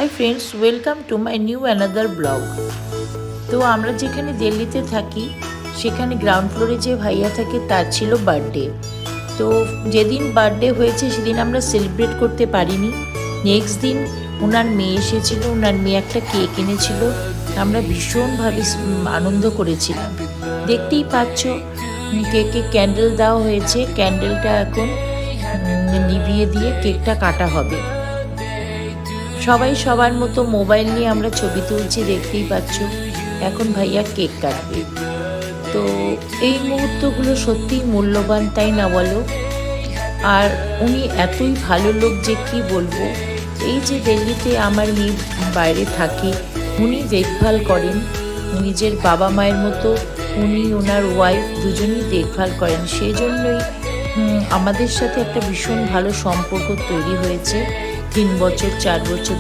Hi friends, welcome to my new another blog. তো আমরা যেখানে দিল্লিতে থাকি সেখানে গ্রাউন্ড ফ্লোরে যে ভাইয়া থাকে তার ছিল বার্থডে। তো যেদিন বার্থডে হয়েছে সেদিন আমরা সেলিব্রেট করতে পারিনি। নেক্সট দিন ওনার মেয়ে এসেছিলো, ওনার মেয়ে একটা কেক এনেছিল। আমরা ভীষণভাবে আনন্দ করেছিলাম। দেখতেই পাচ্ছ কেকে ক্যান্ডেল দেওয়া হয়েছে। ক্যান্ডেলটা এখন নিভিয়ে দিয়ে কেকটা কাটা হবে। সবাই সবার মতো মোবাইল নিয়ে আমরা ছবি তুলছি, দেখতেই পাচ্ছ। এখন ভাইয়া কেক কাটবে। তো এই মুহূর্তগুলো সত্যিই মূল্যবান, তাই না বলো? আর উনি এতই ভালো লোক যে কি বলবো। এই যে দিল্লিতে আমার মেয়ে বাইরে থাকে, উনি দেখভাল করেন নিজের বাবা মায়ের মতো। উনি ওনার ওয়াইফ দুজনেই দেখভাল করেন। সেই জন্যই আমাদের সাথে একটা ভীষণ ভালো সম্পর্ক তৈরি হয়েছে 3 বছর 4 বছর